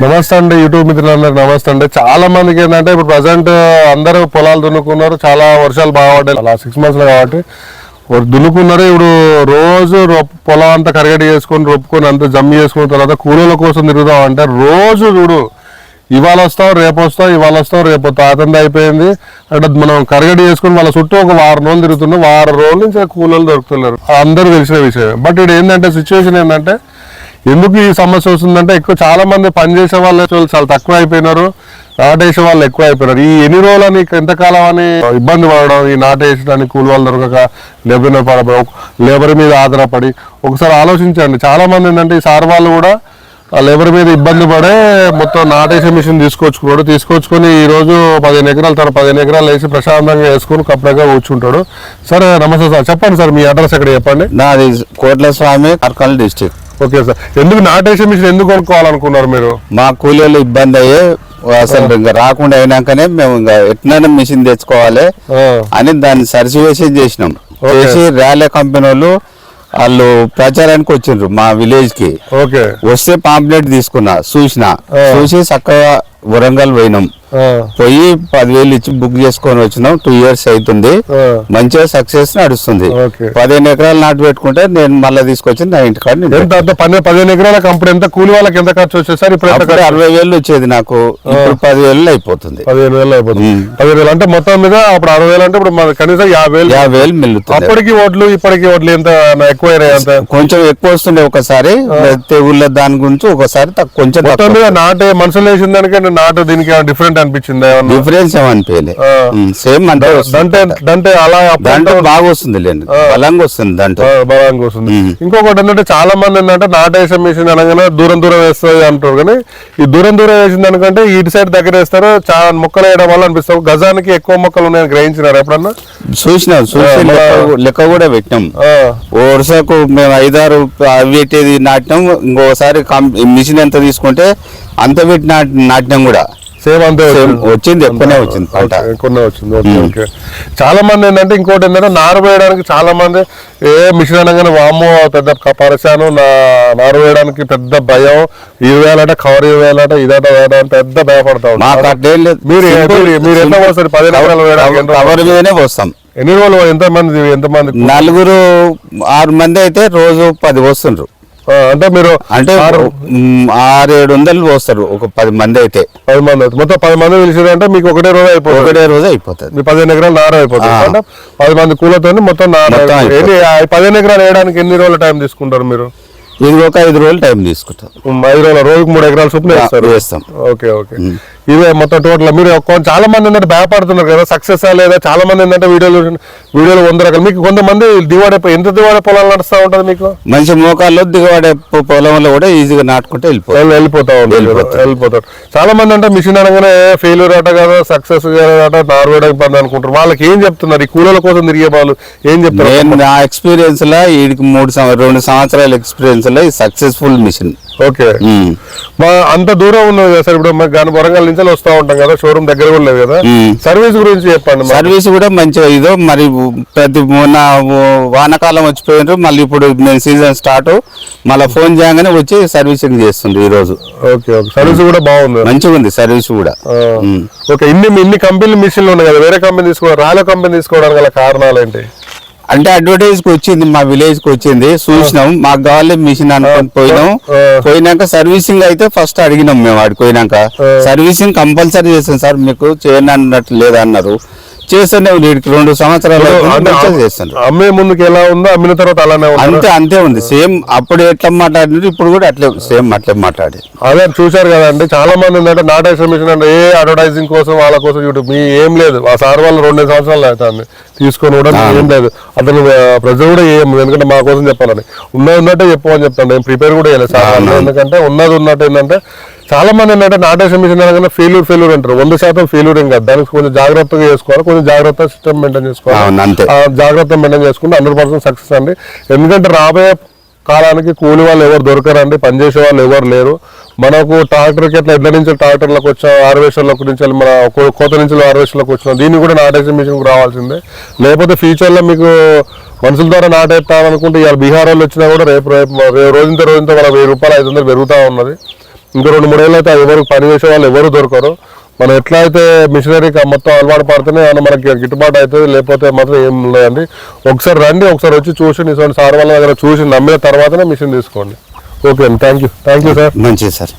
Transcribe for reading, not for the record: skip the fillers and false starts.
నమస్తే అండి యూట్యూబ్ మిత్రులందరూ నమస్తే అండి. చాలా మందికి ఏంటంటే ఇప్పుడు ప్రజెంట్ అందరూ పొలాలు దున్నుకున్నారు, చాలా వర్షాలు బాగా పడ్డాయి అలా 6 months లో కాబట్టి దున్నుకున్నారు. ఇప్పుడు రోజు పొలం అంతా కరగడి చేసుకొని రొప్పుకొని అంతా జమ్మి చేసుకున్న తర్వాత కూలీల కోసం తిరుగుతాం అంటే రోజు చూడు ఇవాళ వస్తావు రేపు వస్తావు, ఇవాళ వస్తావు రేపు వస్తావు, అతంది అయిపోయింది అంటే మనం కరగడి చేసుకుని వాళ్ళ చుట్టూ ఒక వారం రోజులు తిరుగుతున్నాం. వారం రోజుల నుంచి కూలీలు దొరుకుతున్నారు, అందరూ తెలిసిన విషయం. బట్ ఇక్కడ ఏంటంటే సిచ్యువేషన్ ఏంటంటే ఎందుకు ఈ సమస్య వస్తుందంటే ఎక్కువ చాలా మంది పనిచేసే వాళ్ళు చాలా తక్కువ అయిపోయినారు, నాటేసే వాళ్ళు ఎక్కువ అయిపోయినారు. ఈ ఎన్ని రోజులని ఎంతకాలం అని ఇబ్బంది పడడం, ఈ నాటేసడానికి కూలి వాళ్ళు దొరకక లేబర్ మీద ఆధారపడి ఒకసారి ఆలోచించండి. చాలా మంది ఏంటంటే ఈ సార్ వాళ్ళు కూడా ఆ లేబర్ మీద ఇబ్బంది పడే మొత్తం నాటేసే మిషన్ తీసుకొచ్చుకొని ఈ రోజు 15 ఎకరాలు 15 ఎకరాలు వేసి ప్రశాంతంగా వేసుకొని కప్పగా కూర్చుంటాడు. సరే నమస్తే సార్, చెప్పండి సార్ మీ అడ్రస్ ఎక్కడ చెప్పండి. నాది కోట్ల స్వామి కర్కల్ డిస్ట్రిక్ట్. ఓకే సార్, ఎందుకు నాటేసే మిషన్ ఎందుకు కొనుక్కోవాలనుకున్నారు మీరు? మా కూలీలు ఇబ్బంది అయ్యే అసలు ఇంకా రాకుండా అయినాకనే మేము ఇంకా ఎట్లైనా మిషన్ తెచ్చుకోవాలి అని దాన్ని సర్టిఫికేషన్ చేసినాం. చేసి ర్యాలీ కంపెనీ వాళ్ళు ప్రచారానికి వచ్చిండ్రు మా విలేజ్ కి. వస్తే పాంప్లెట్ తీసుకున్నా, చూసి చక్కగా వరంగల్ పోయినాం. పోయి 10,000 ఇచ్చి బుక్ చేసుకొని వచ్చినాం. 2 years అవుతుంది, మంచిగా సక్సెస్ నడుస్తుంది. 15 ఎకరాలు నాటు పెట్టుకుంటే నేను మళ్ళీ తీసుకొచ్చి నా ఇంటికాడ 15 ఎకరాల కంపెనీ ఎంత కూలి వాళ్ళకి ఎంత ఖర్చు వచ్చేది సార్? ఇప్పుడు 60,000 వచ్చేది నాకు, ఇప్పుడు 10,000 అయిపోతుంది. 15,000 అయిపోతుంది. 10,000 అంటే మొత్తం మీద అప్పుడు 60,000 అంటే ఇప్పుడు కనీసం 50,000 మిల్లుతుంది. అప్పటికి ఓట్లు ఇప్పటికి ఓట్లు ఎంత ఎక్కువ కొంచెం ఎక్కువ వస్తుండే ఒకసారి, తెగుళ్ళ దాని గురించి ఒకసారి కొంచెం మొత్తం మీద నాటే మనుషులు వేసిన దానికంటే నాటు దీనికి డిఫరెంట్ అనిపించింది? డిఫరెన్స్ ఏమనిపించలే, సేమ్ అంటే అలా దాంట్లో బాగా వస్తుంది, బలంగా వస్తుంది, దాంట్లో బలంగా వస్తుంది. ఇంకొకటి ఏంటంటే చాలా మంది ఏంటంటే నాటేసే మిషన్ అనగానే దూరం వేస్తుంది అంటారు, కానీ ఈ దూరం వేసిన దానికంటే ఇటు సైడ్ దగ్గర వేస్తారు. చాలా మొక్కలు వేయడం వల్ల అనిపిస్తావు గజానికి ఎక్కువ మొక్కలు ఉన్నాయని గ్రహించినారు ఎప్పుడన్నా? చూసి లెక్క కూడా పెట్టినాం. వరుసకు మేము 5-6 పెట్టేది నాటినాం. ఇంకోసారి మిషన్ ఎంత తీసుకుంటే అంత పెట్టి నాటినాం కూడా సేమ్ అంతే వచ్చింది, ఎక్కువనే వచ్చింది పంట, ఎక్కువనే వచ్చింది. ఓకే. చాలా మంది ఏంటంటే ఇంకోటి ఏంటంటే నారు వేయడానికి చాలా మంది మిషన్ అనగానే వామ్మో పెద్ద పరిశాను, నారు వేయడానికి పెద్ద భయం, ఇవి వేయాలంటే కవర్ వేయాలంట ఇదట వేయడానికి పెద్ద భయపడతా ఉంటారు. మీరు ఎంత పోస్తారు 10 ఎకరాలు వేయడానికి? కవర్ మీదనే పోస్తాం. ఎన్ని రోజులు ఎంతమంది 4-6 మంది అయితే రోజు 10 వస్తుండ్రు. అంటే మీరు అంటే 600-700 పోస్తారు ఒక 10 మంది అయితే. 10 మంది అయితే మొత్తం 10 మంది పిలిచారంటే మీకు ఒకటే రోజు అయిపోతుంది. మీ 15 ఎకరాలు నార అయిపోతుంది. అంటే 10 మంది కూలతో మొత్తం 15 ఎకరాలు వేయడానికి ఎన్ని రోజుల టైం తీసుకుంటారు మీరు? ఇది ఒక 5 రోజులు టైం తీసుకుంటాం. 5 రోజులు, రోజుకి 3 ఎకరాల చొప్పున వేస్తాం. ఓకే. ఇవే మొత్తం టోటల్. మీరు చాలా మంది ఏంటంటే భయపడుతున్నారు కదా, సక్సెస్ లేదా? చాలా మంది ఏంటంటే వీడియోలు 100 రకాలు. మీకు కొంతమంది దిగుబడి ఎంత దిగుబడి పొలాలు నడుస్తూ ఉంటుంది మీకు? మంచి మోకాల్లో దిగుబడి పొలంలో కూడా ఈజీగా నాటుకుంటే వెళ్ళిపోతారు. చాలా మంది అంటే మిషన్ అనగానే ఫెయిల్యూర్ అట కదా, సక్సెస్ అట, నారు వేయడం ఇబ్బంది అనుకుంటారు. వాళ్ళకి ఏం చెప్తున్నారు? ఈ కూలీల కోసం తిరిగే వాళ్ళు ఏం చెప్తారు? నేను నా ఎక్స్పీరియన్స్ లో వీడికి 2 సంవత్సరాల ఎక్స్పీరియన్స్ లో సక్సెస్ఫుల్ మిషన్. ఓకే. అంత దూరం ఉన్నది కదా సార్, ఇప్పుడు వరంగల్ నుంచి వస్తూ ఉంటాం కదా, షోరూమ్ దగ్గర కూడా లేదు కదా. సర్వీస్ గురించి చెప్పండి. సర్వీస్ కూడా మంచిగా ఇదో మరి మొన్న వానాకాలం వచ్చిపోయినారు, మళ్ళీ ఇప్పుడు నేను సీజన్ స్టార్ట్, మళ్ళీ ఫోన్ చేయగానే వచ్చి సర్వీసింగ్ చేస్తుండ్రు ఈ రోజు. ఓకే. సర్వీస్ కూడా బాగుంది, మంచిగా ఉంది సర్వీస్ కూడా. ఓకే. ఇన్ని కంపెనీలు మిషన్లు ఉన్నాయి కదా, వేరే కంపెనీ తీసుకోవడం, రాయల కంపెనీ తీసుకోవడానికి గల కారణాలు ఏంటి? అంటే అడ్వర్టైజ్ కి వచ్చింది, మా విలేజ్ కి వచ్చింది, చూసినాం, మాకు కావాలి మిషన్ అనుకుని పోయినాక సర్వీసింగ్ అయితే ఫస్ట్ అడిగినాం మేము. ఆడికి పోయినాక సర్వీసింగ్ కంపల్సరీ చేస్తాం సార్, మీకు చేయను అన్నట్టు లేదన్నారు. చేస్తూనే 2 సంవత్సరాలు చేస్తాను. అమ్మే ముందుకు ఎలా ఉందో అమ్మిన తర్వాత అలానే అంతే ఉంది. సేమ్ అప్పుడు ఎట్లా మాట్లాడినారు ఇప్పుడు కూడా అట్లే సేమ్ అట్లే మాట్లాడి. అదే చూశారు కదండి. చాలా మంది ఏంటంటే నాటేసే మిషన్ అంటే అడ్వర్టైజింగ్ కోసం వాళ్ళ కోసం యూట్యూబ్ మీ ఏం లేదు. ఆ సార్ వాళ్ళు 2 సంవత్సరాలు అవుతుంది తీసుకొని కూడా ఏం లేదు. అతను ప్రజలు కూడా ఏం, ఎందుకంటే మా కోసం చెప్పాలని ఉన్నట్టే చెప్పమని చెప్తాను. నేను ప్రిపేర్ కూడా చేయలేదు సార్, ఎందుకంటే ఉన్నట్టు ఏంటంటే చాలా మంది ఏంటంటే నాటేసే మిషన్ అనగానే ఫెయిల్యూర్ అంటారు. 100% ఫెయిల్యూర్ ఏం కాదు. దానికి కొంచెం జాగ్రత్తగా చేసుకోవాలి, కొంచెం జాగ్రత్త సిస్టమ్ మెయింటైన్ చేసుకోవాలి. జాగ్రత్త మెయింటైన్ చేసుకుంటే 100% సక్సెస్ అండి. ఎందుకంటే రాబోయే కాలానికి కూలి వాళ్ళు ఎవరు దొరకరండి, పనిచేసే వాళ్ళు ఎవరు లేరు. మనకు ట్రాక్టర్కి ఎట్లా ఎడ్ల నుంచి ట్రాక్టర్లకు వచ్చాం, హార్వెస్టర్లకు నుంచి మన కోత నుంచి హార్వెస్టర్లకు వచ్చినాం, దీన్ని కూడా నాటేసే మిషన్కి రావాల్సిందే. లేకపోతే ఫ్యూచర్లో మీకు మనుషుల ద్వారా నాటేస్తామనుకుంటే ఇవాళ బీహార్ వాళ్ళు వచ్చినా కూడా రేపు రోజుంతో మన 1000 రూపాయలు 500 పెరుగుతూ ఉన్నది. ఇంకో 2-3 ఏళ్ళు అయితే ఎవరు పని చేసే వాళ్ళు ఎవరు దొరకరు. మనం ఎట్లా అయితే మిషనరీ మొత్తం అలవాటు పడితేనే ఏమన్నా మనకి గిట్టుబాటు అవుతుంది, లేకపోతే మాత్రం ఏం లేదండి. ఒకసారి రండి, ఒకసారి వచ్చి చూసి సార్ వాళ్ళ దగ్గర చూసి నమ్మిన తర్వాతనే మిషన్ తీసుకోండి. ఓకే అండి, థ్యాంక్ యూ సార్. మంచిది సార్.